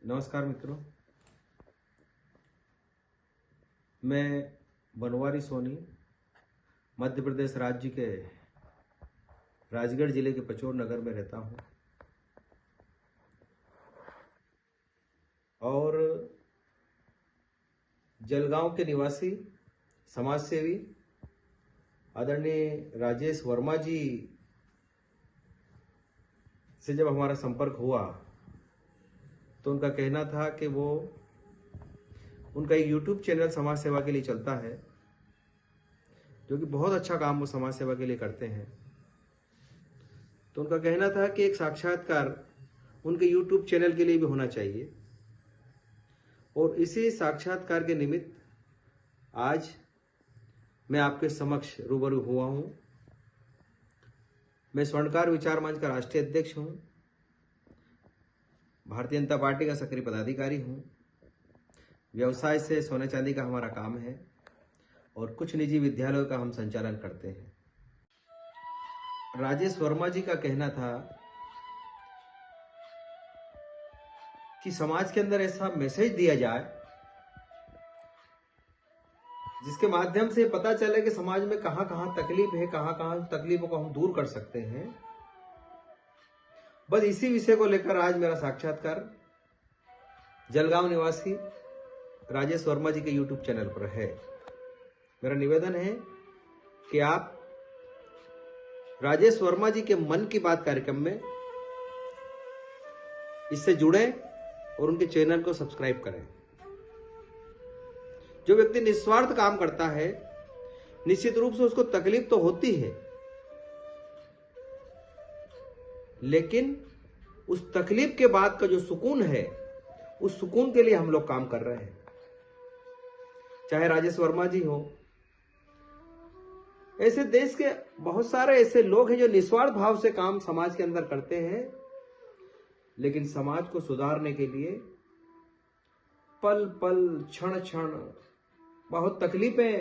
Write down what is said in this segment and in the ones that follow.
नमस्कार मित्रों, मैं बनवारी सोनी मध्य प्रदेश राज्य के राजगढ़ जिले के पचोर नगर में रहता हूं और जलगांव के निवासी समाज सेवी आदरणीय राजेश वर्मा जी से जब हमारा संपर्क हुआ तो उनका कहना था कि वो उनका एक YouTube चैनल समाज सेवा के लिए चलता है, जो कि बहुत अच्छा काम वो समाज सेवा के लिए करते हैं। तो उनका कहना था कि एक साक्षात्कार उनके YouTube चैनल के लिए भी होना चाहिए और इसी साक्षात्कार के निमित्त आज मैं आपके समक्ष रूबरू हुआ हूं। मैं स्वर्णकार विचार मंच का राष्ट्रीय अध्यक्ष हूं, भारतीय जनता पार्टी का सक्रिय पदाधिकारी हूं। व्यवसाय से सोने चांदी का हमारा काम है और कुछ निजी विद्यालयों का हम संचालन करते हैं। राजेश वर्मा जी का कहना था कि समाज के अंदर ऐसा मैसेज दिया जाए जिसके माध्यम से पता चले कि समाज में कहां कहां तकलीफ है, कहां कहां तकलीफों को हम दूर कर सकते हैं। बस इसी विषय को लेकर आज मेरा साक्षात्कार जलगांव निवासी राजेश वर्मा जी के YouTube चैनल पर है। मेरा निवेदन है कि आप राजेश वर्मा जी के मन की बात कार्यक्रम में इससे जुड़े और उनके चैनल को सब्सक्राइब करें। जो व्यक्ति निस्वार्थ काम करता है, निश्चित रूप से उसको तकलीफ तो होती है, लेकिन उस तकलीफ के बाद का जो सुकून है, उस सुकून के लिए हम लोग काम कर रहे हैं। चाहे राजेश वर्मा जी हो, ऐसे देश के बहुत सारे ऐसे लोग हैं जो निस्वार्थ भाव से काम समाज के अंदर करते हैं, लेकिन समाज को सुधारने के लिए पल पल क्षण क्षण बहुत तकलीफें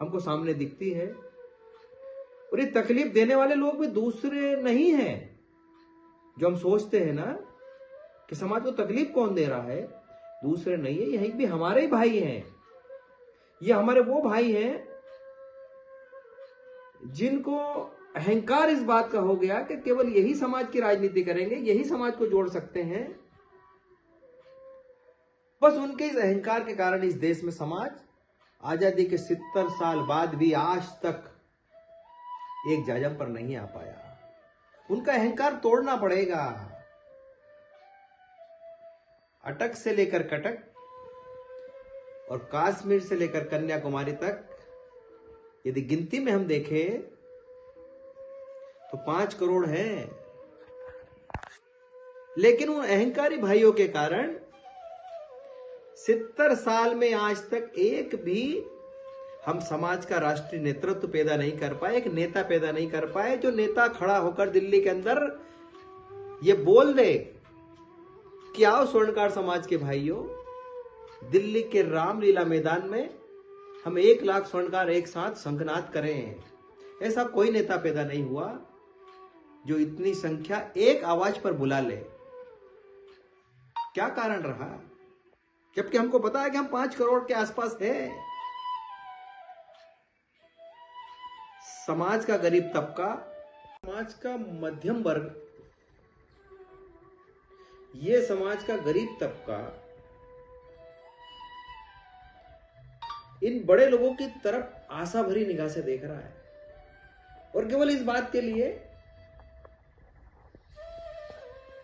हमको सामने दिखती है। और ये तकलीफ देने वाले लोग भी दूसरे नहीं हैं। जो हम सोचते हैं ना कि समाज को तकलीफ कौन दे रहा है, दूसरे नहीं है, यही भी हमारे ही भाई हैं। ये हमारे वो भाई हैं जिनको अहंकार इस बात का हो गया कि केवल यही समाज की राजनीति करेंगे, यही समाज को जोड़ सकते हैं। बस उनके इस अहंकार के कारण इस देश में समाज आजादी के 70 साल बाद भी आज तक एक जाजम पर नहीं आ पाया। उनका अहंकार तोड़ना पड़ेगा। अटक से लेकर कटक और कश्मीर से लेकर कन्याकुमारी तक यदि गिनती में हम देखें तो 5 करोड़ हैं। लेकिन उन अहंकारी भाइयों के कारण 70 साल में आज तक एक भी हम समाज का राष्ट्रीय नेतृत्व पैदा नहीं कर पाए, एक नेता पैदा नहीं कर पाए जो नेता खड़ा होकर दिल्ली के अंदर ये बोल दे कि आओ स्वर्णकार समाज के भाइयों, दिल्ली के रामलीला मैदान में हम 1 लाख स्वर्णकार एक साथ शंखनाद करें। ऐसा कोई नेता पैदा नहीं हुआ जो इतनी संख्या एक आवाज पर बुला ले। क्या कारण रहा? जबकि हमको पता है कि हम 5 करोड़ के आसपास है। समाज का गरीब तबका, समाज का मध्यम वर्ग, ये समाज का गरीब तबका इन बड़े लोगों की तरफ आशा भरी निगाह से देख रहा है और केवल इस बात के लिए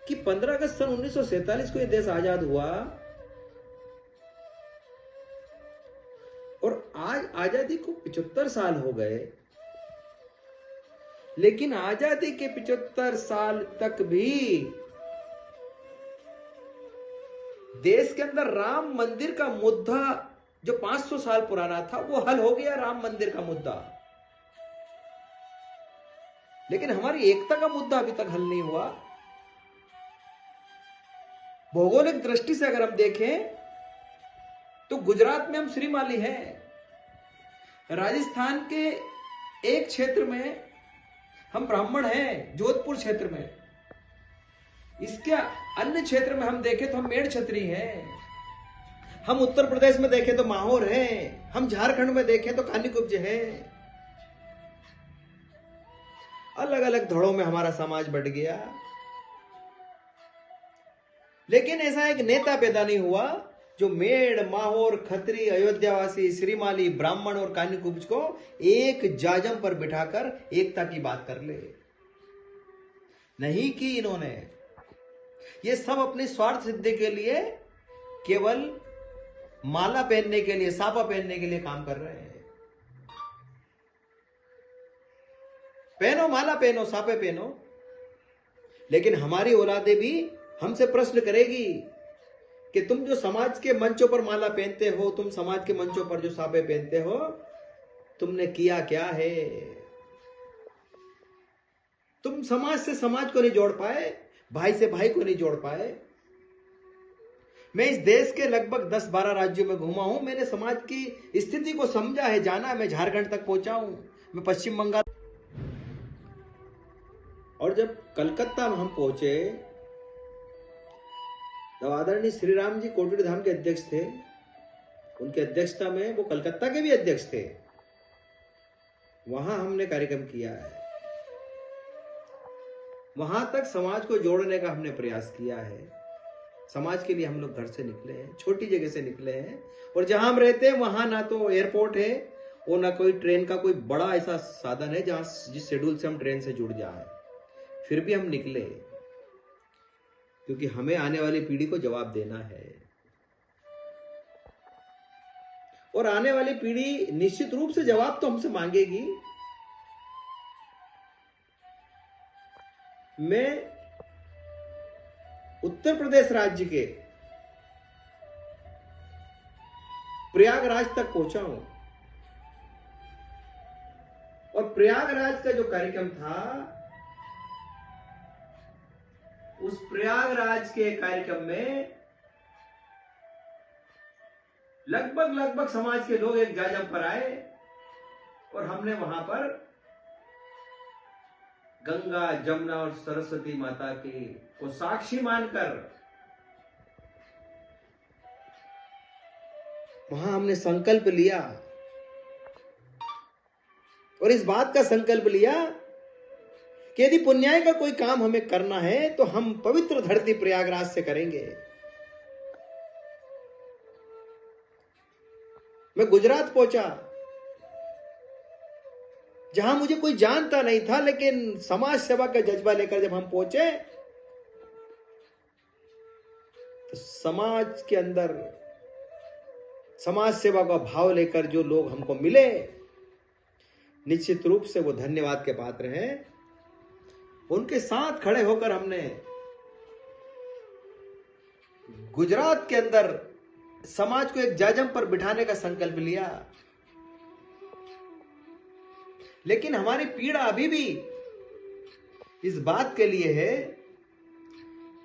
कि 15 अगस्त सन 1947 को यह देश आजाद हुआ और आज आजादी को 75 साल हो गए। लेकिन आजादी के 75 साल तक भी देश के अंदर राम मंदिर का मुद्दा जो 500 साल पुराना था वो हल हो गया, राम मंदिर का मुद्दा। लेकिन हमारी एकता का मुद्दा अभी तक हल नहीं हुआ। भौगोलिक दृष्टि से अगर हम देखें तो गुजरात में हम श्रीमाली हैं, राजस्थान के एक क्षेत्र में हम ब्राह्मण हैं, जोधपुर क्षेत्र में, इसके अन्य क्षेत्र में हम देखें तो हम मेड़ छतरी हैं, हम उत्तर प्रदेश में देखें तो माहौर है, हम झारखंड में देखें तो कानीकुब्ज है। अलग अलग धड़ों में हमारा समाज बढ़ गया, लेकिन ऐसा एक नेता पैदा नहीं हुआ जो मेड़, माहौर, खत्री, अयोध्यावासी, श्रीमाली, ब्राह्मण और कानीकुब्ज को एक जाजम पर बिठाकर एकता की बात कर ले। नहीं की इन्होंने। ये सब अपनी स्वार्थ सिद्धि के लिए, केवल माला पहनने के लिए, साफा पहनने के लिए काम कर रहे हैं। पहनो माला, पहनो साफे, पहनो। लेकिन हमारी औलादे भी हमसे प्रश्न करेगी कि तुम जो समाज के मंचों पर माला पहनते हो, तुम समाज के मंचों पर जो साफे पहनते हो, तुमने किया क्या है? तुम समाज से समाज को नहीं जोड़ पाए, भाई से भाई को नहीं जोड़ पाए। मैं इस देश के लगभग 10-12 राज्यों में घूमा हूं, मैंने समाज की स्थिति को समझा है, जाना है। मैं झारखंड तक पहुंचा हूं, मैं पश्चिम बंगाल। और जब कलकत्ता में हम पहुंचे तो आदरणीय श्री राम जी कोटड़ी धाम के अध्यक्ष थे। उनकी अध्यक्षता में, वो कलकत्ता के भी अध्यक्ष थे, वहां हमने कार्यक्रम किया है। वहां तक समाज को जोड़ने का हमने प्रयास किया है। समाज के लिए हम लोग घर से निकले हैं, छोटी जगह से निकले हैं, और जहां हम रहते हैं वहां ना तो एयरपोर्ट है और ना कोई ट्रेन का कोई बड़ा ऐसा साधन है जहां जिस शेड्यूल से हम ट्रेन से जुड़ जाए। फिर भी हम निकले, क्योंकि हमें आने वाली पीढ़ी को जवाब देना है। और आने वाली पीढ़ी निश्चित रूप से जवाब तो हमसे मांगेगी। मैं उत्तर प्रदेश राज्य के प्रयागराज तक पहुंचा हूं, और प्रयागराज का जो कार्यक्रम था, उस प्रयागराज के कार्यक्रम में लगभग समाज के लोग एक जाजम पर आए, और हमने वहां पर गंगा, जमुना और सरस्वती माता की को साक्षी मानकर वहां हमने संकल्प लिया, और इस बात का संकल्प लिया कि यदि पुण्याय का कोई काम हमें करना है तो हम पवित्र धरती प्रयागराज से करेंगे। मैं गुजरात पहुंचा, जहां मुझे कोई जानता नहीं था, लेकिन समाज सेवा का जज्बा लेकर जब हम पहुंचे तो समाज के अंदर समाज सेवा का भाव लेकर जो लोग हमको मिले, निश्चित रूप से वो धन्यवाद के पात्र हैं। उनके साथ खड़े होकर हमने गुजरात के अंदर समाज को एक जाजम पर बिठाने का संकल्प लिया। लेकिन हमारी पीड़ा अभी भी इस बात के लिए है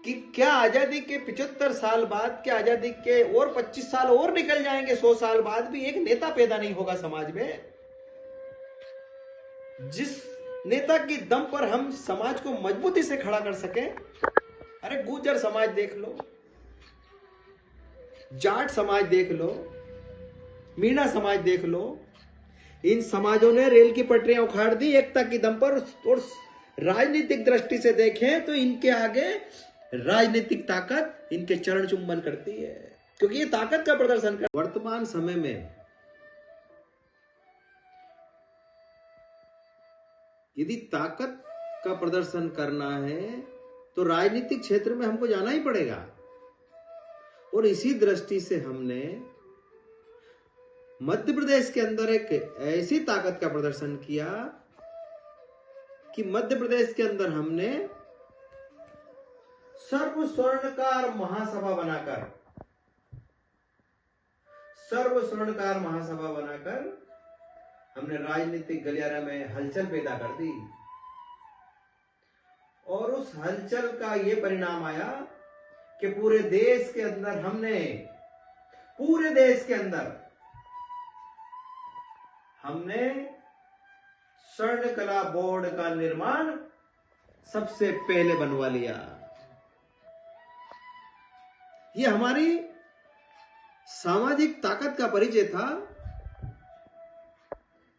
कि क्या आजादी के 75 साल बाद, क्या आजादी के और 25 साल और निकल जाएंगे, 100 साल बाद भी एक नेता पैदा नहीं होगा समाज में, जिस नेता की दम पर हम समाज को मजबूती से खड़ा कर सके। अरे गुर्जर समाज देख लो, जाट समाज देख लो, मीणा समाज देख लो, इन समाजों ने रेल की पटरियां उखाड़ दी एकता की दम पर। और राजनीतिक दृष्टि से देखें तो इनके आगे राजनीतिक ताकत इनके चरण चुंबन करती है, क्योंकि ये ताकत का प्रदर्शन कर। वर्तमान समय में यदि ताकत का प्रदर्शन करना है तो राजनीतिक क्षेत्र में हमको जाना ही पड़ेगा। और इसी दृष्टि से हमने मध्य प्रदेश के अंदर एक ऐसी ताकत का प्रदर्शन किया कि मध्य प्रदेश के अंदर हमने सर्व स्वर्णकार महासभा बनाकर हमने राजनीतिक गलियारा में हलचल पैदा कर दी। और उस हलचल का ये परिणाम आया कि पूरे देश के अंदर हमने स्वर्ण कला बोर्ड का निर्माण सबसे पहले बनवा लिया। ये हमारी सामाजिक ताकत का परिचय था।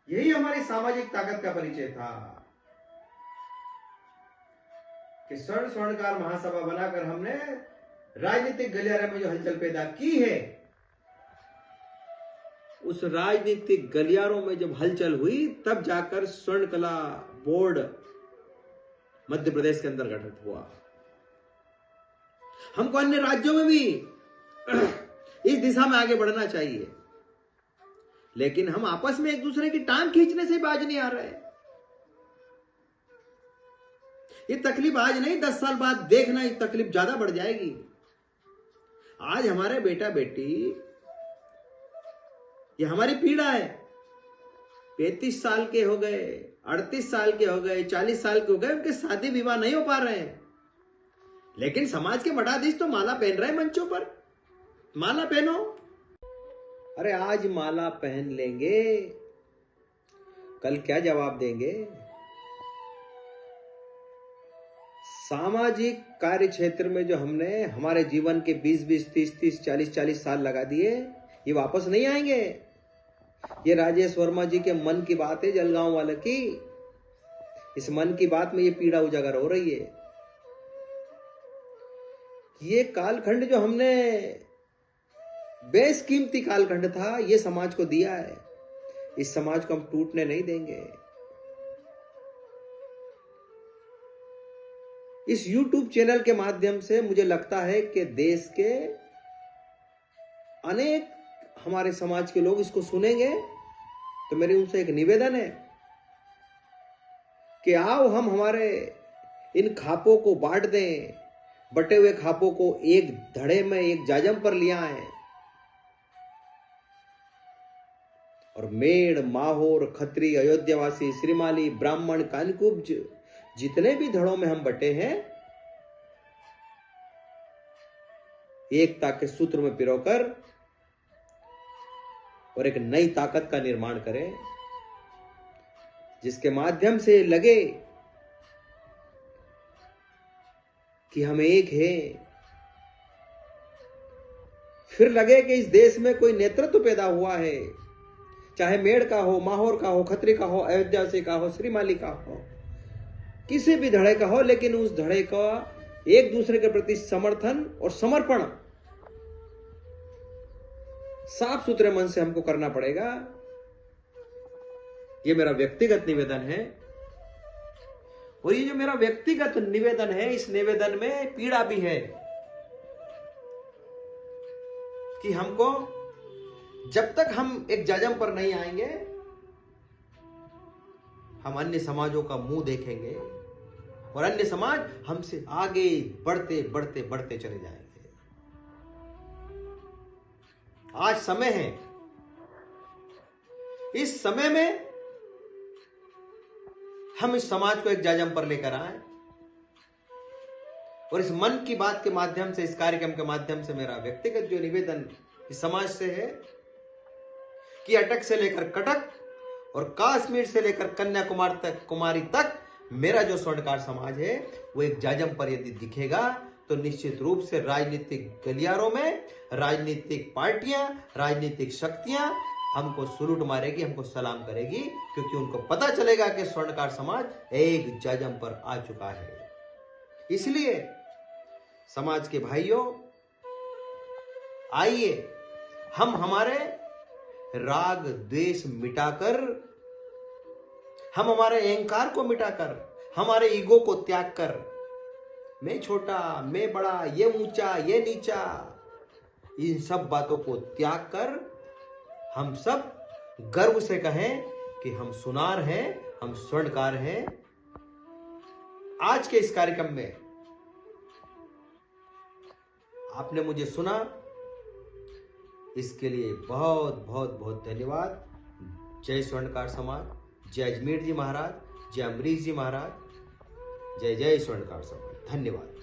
यही हमारी सामाजिक ताकत का परिचय था कि स्वर्णकार महासभा बनाकर हमने राजनीतिक गलियारे में जो हलचल पैदा की है, उस राजनीतिक गलियारों में जब हलचल हुई तब जाकर स्वर्ण कला बोर्ड मध्य प्रदेश के अंदर गठित हुआ। हमको अन्य राज्यों में भी इस दिशा में आगे बढ़ना चाहिए, लेकिन हम आपस में एक दूसरे की टांग खींचने से बाज नहीं आ रहे। ये तकलीफ आज नहीं, 10 साल बाद देखना ये तकलीफ ज्यादा बढ़ जाएगी। आज हमारे बेटा बेटी, ये हमारी पीड़ा है, 35 साल के हो गए, 38 साल के हो गए, 40 साल के हो गए, उनके शादी विवाह नहीं हो पा रहे हैं, लेकिन समाज के मठाधीश तो माला पहन रहे हैं मंचों पर। माला पहनो। अरे आज माला पहन लेंगे, कल क्या जवाब देंगे? सामाजिक कार्य क्षेत्र में जो हमने हमारे जीवन के 20-20, 30-30, 40-40 साल लगा दिए, ये वापस नहीं आएंगे। ये राजेश वर्मा जी के मन की बात है, जलगांव वाले की। इस मन की बात में ये पीड़ा उजागर हो रही है। ये कालखंड जो हमने बेशकीमती कालखंड था, ये समाज को दिया है। इस समाज को हम टूटने नहीं देंगे। इस YouTube चैनल के माध्यम से मुझे लगता है कि देश के अनेक हमारे समाज के लोग इसको सुनेंगे, तो मेरी उनसे एक निवेदन है कि आओ हम हमारे इन खापों को बांट दें, बटे हुए खापों को एक धड़े में, एक जाजम पर लिया है, और मेड़, माहौर, खत्री, अयोध्यावासी, श्रीमाली, ब्राह्मण, कानकुब्ज, जितने भी धड़ों में हम बटे हैं, एकता के सूत्र में पिरोकर और एक नई ताकत का निर्माण करें, जिसके माध्यम से लगे कि हम एक हैं। फिर लगे कि इस देश में कोई नेतृत्व पैदा हुआ है, चाहे मेड़ का हो, माहौर का हो, खत्री का हो, अयोध्यावासी का हो, श्रीमाली का हो, किसी भी धड़े का हो, लेकिन उस धड़े का एक दूसरे के प्रति समर्थन और समर्पण साफ सुथरे मन से हमको करना पड़ेगा। ये मेरा व्यक्तिगत निवेदन है। और ये जो मेरा व्यक्तिगत निवेदन है, इस निवेदन में पीड़ा भी है कि हमको जब तक हम एक जाजम पर नहीं आएंगे, हम अन्य समाजों का मुंह देखेंगे और अन्य समाज हमसे आगे बढ़ते बढ़ते बढ़ते चले जाएंगे। आज समय है, इस समय में हम इस समाज को एक जाजम पर लेकर आए। और इस मन की बात के माध्यम से, इस कार्यक्रम के माध्यम से मेरा व्यक्तिगत जो निवेदन इस समाज से है कि अटक से लेकर कटक और कश्मीर से लेकर कन्याकुमारी तक मेरा जो स्वर्णकार समाज है वो एक जाजम पर यदि दिखेगा, तो निश्चित रूप से राजनीतिक गलियारों में राजनीतिक पार्टियां, राजनीतिक शक्तियां हमको सलूट मारेगी, हमको सलाम करेगी, क्योंकि उनको पता चलेगा कि स्वर्णकार समाज एक जाजम पर आ चुका है। इसलिए समाज के भाइयों, आइए हम हमारे राग द्वेष मिटाकर, हम हमारे अहंकार को मिटाकर, हमारे ईगो को त्याग कर, मैं छोटा, मैं बड़ा, ये ऊंचा, ये नीचा, इन सब बातों को त्याग कर हम सब गर्व से कहें कि हम सुनार हैं, हम स्वर्णकार हैं। आज के इस कार्यक्रम में आपने मुझे सुना, इसके लिए बहुत बहुत बहुत धन्यवाद। जय स्वर्णकार समाज, जय अजमेर जी महाराज, जय अमरीश जी महाराज, जय जय स्वर्णकार समाज। धन्यवाद।